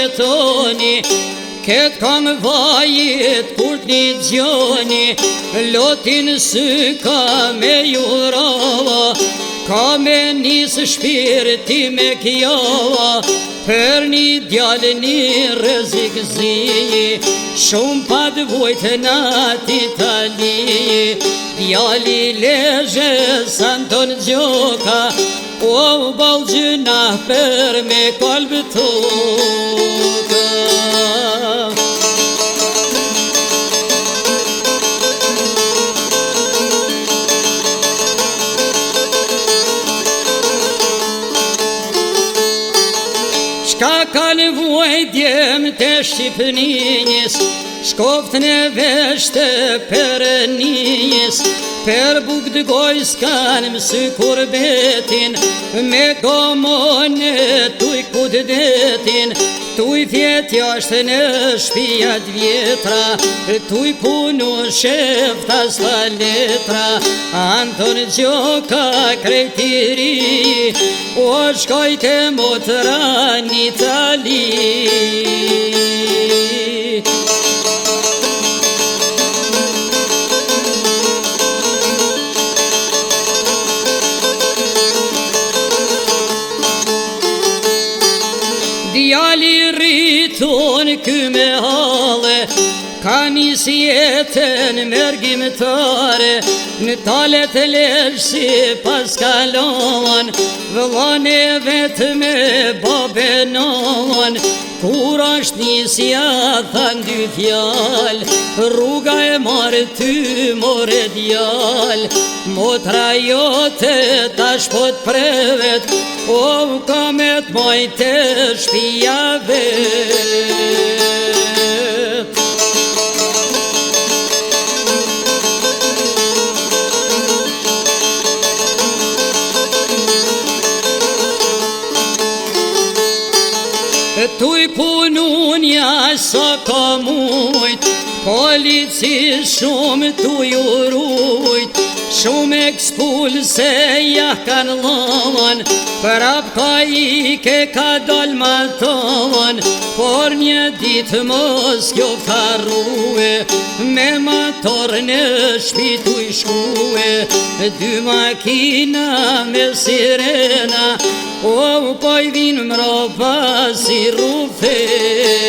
jetoni, këtë kam vajit kur t'ni gjoni, lotin sy ka me jurava, ka me nisë shpirti me kjava, për një djallë një rëzikëzi, shumë pa dëvojt në t'Itali, djalli lezhe Santon Gjoka, o balgjëna për me kolbë toka. Shka ka nevoj djem të Shqipënijës, shkoft në veshte për njës, për buk dëgoj s'kan mësy kurbetin, me gomone tuj kudetin, tuj fjet jashtë në shpijat vjetra, tuj punu shefta s'ta letra, Anton Gjoka krejtiri, o shkojte motra në Itali. Djali rriton këme hale, ka nis jetën mërgjimtare, në talet e lesh si pas kalon, vëllane vetë me babenon, kur ashtë nisja than dy fjal, rruga e marë ty more djal, motra jote tash po t'prevet, o kamet majte shpija vet. Tuj punun ja sa ka mujt, polici shumë tuj urujt, shumë ekspulse ja kan lon, prap ka ike ka dal maton, por një dit mos kjo farrue, me motor në shpi tuj shkue, dy makina me sirena, o poj vin mropa si rufeja.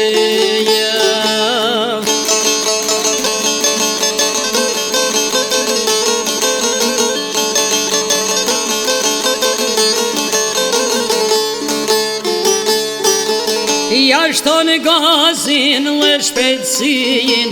Jashton gazin le shpejtësin,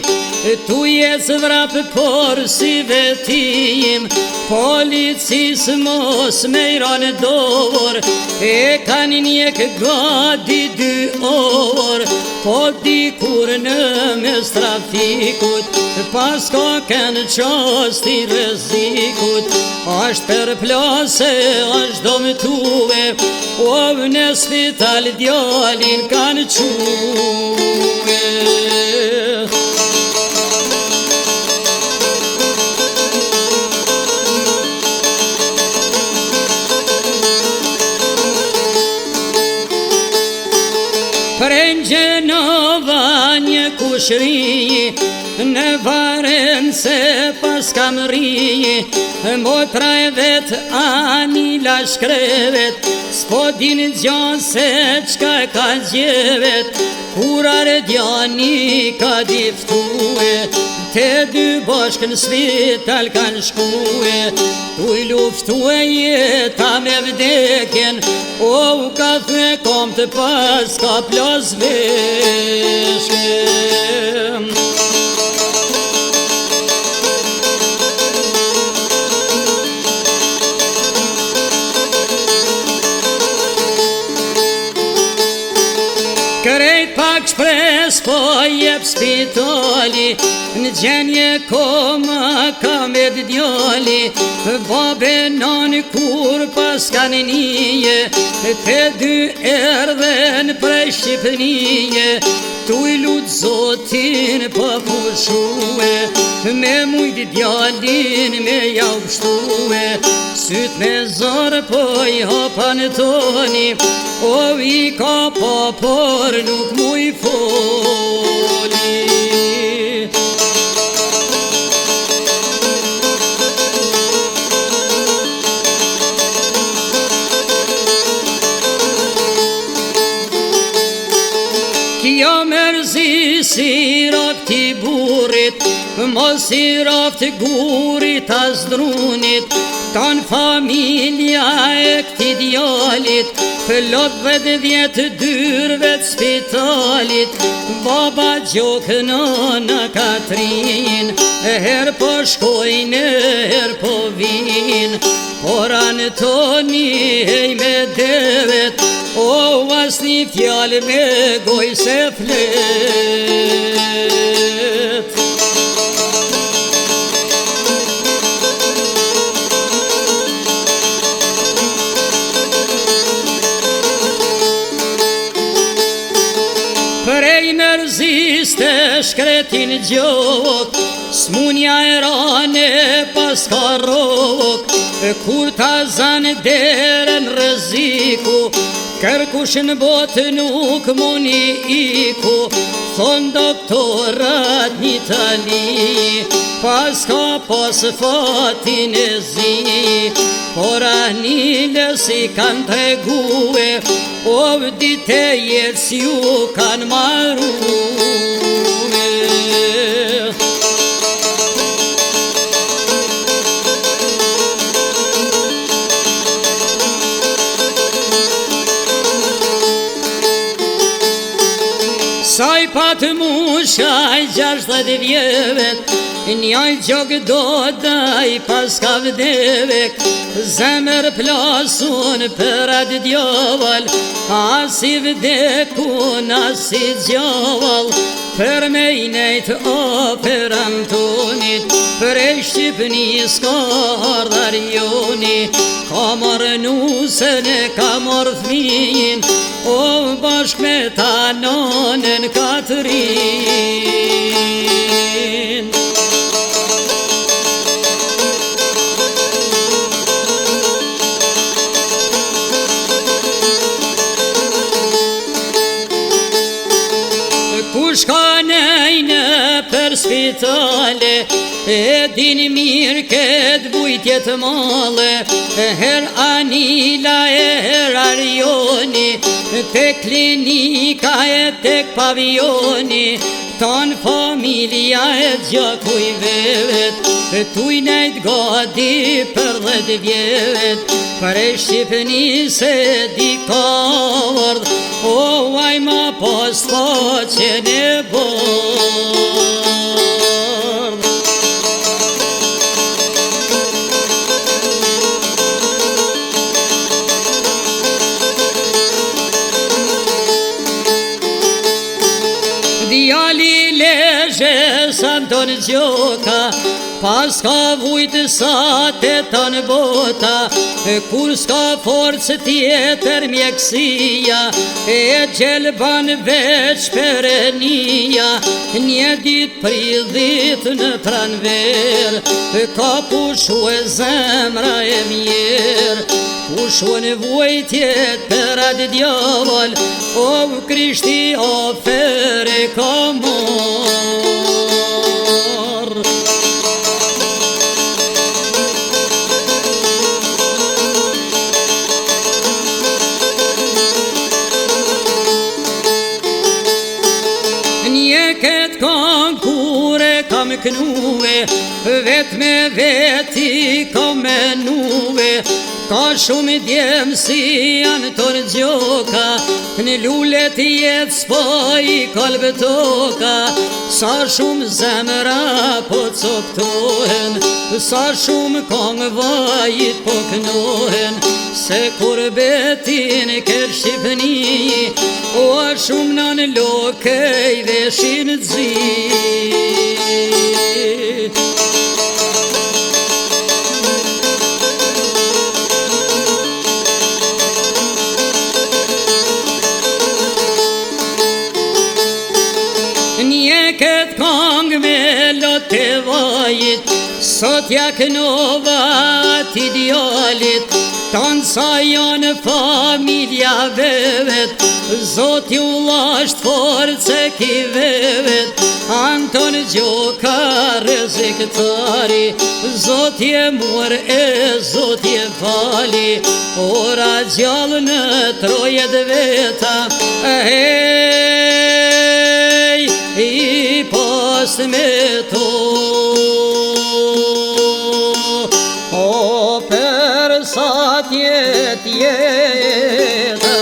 tu jes vrap por si vetim, policis mos me iran dor, e kan njek gadi 2 or, po dikur në mes trafikut, pas ka ken qasti rezikut, ashtë per plase, ashtë domtue, o në spital djalin kanë quve. Prengje nova një kushri, në varen se pas kam ri, motra e vet Anila shkrevet, s'po din gjan se qka ka gjevet, kurar djani ka diftue, te dy bashkë në spital kan shkue, tuj luftue jeta me vdekjen, o ka thue kom të pas ka plas veshke. Krejt pak shpres po jep spitali, në gjenje koma ka med djali, babe non kur pas kanë nije, te dy erdhen prej Shqipënije, tuj lut zotin pa pushue, me mujt djalin me ja ushtue, syt me zorë po I hapan toni, o I ka pa por nuk mu I foli. Kja mërzi si raft I burit, mos I raft gurit as drunit, kan familja e këti djalit, plotve 10 dyrve të spitalit, baba gjokë nëna Katrin, her po shkojnë, her po vin, por anë toni hej me devet, o as një fjallë me goj se flet. Prej mërzis të shkretin gjok, smunja e rane pas ka rok, kur ta zanë derën rëziku, kërkush në botë nuk muni iku, thon doktorat në Itali, pas ka pas fatin e zi, por anile si kan tregue, o dite jetës ju kan marume. Saj patë mushaj 60 vjevet, njaj gjok do daj pas ka vdevek, zemër plasun për atë djaval, as I vdekun as I gjallal, për me I nejt për Antonit, për e Shqipnis ka ardhar joni, ka marrë nusën e ka marrë fmin, o bashk me ta nonën Katrin. Kush ka nejnë për spitale, e din mirë këtë bujtjet male, her Anila e her Arioni, te klinika e tek pavioni, ton familja e gjakuj vevet, tuj nejt gati për 10 vjevet, për e Shqipnis e di ka ardh, o aj ma pas faqen e bardh. Djali leje sa ton gjoka, pas ka vujtë sa të tonë bota, kur s'ka forcë tjetër mjekësia, e gjelban veç perenia, një dit pridhit në pranver, ka pushu e zemra e mjerë, pushu në vujtjet për atë djaval, o Krishti ofere ka marë. Këtë kanë kure kam kënue, vet me veti kam menue, ka shumë djemë si janë tonë gjoka, në lullet jetë s'po I kolbetoka, sa shumë zemra po coptohen, sa shumë kongë vajit po kënohen, se kur betin kër Shqipni, o shumë në lokej veshin zi. Një këtë kongë me lotë vajit, Sot ja kënova ti djallit, tanë sa janë familja vevet, Zoti u lasht force ki vevet, Anton Gjoka rreziktari, Zoti e mor e Zoti e fali, ora gjallë në trojet veta, hej, i pas me to. O për sa tjetë jetë,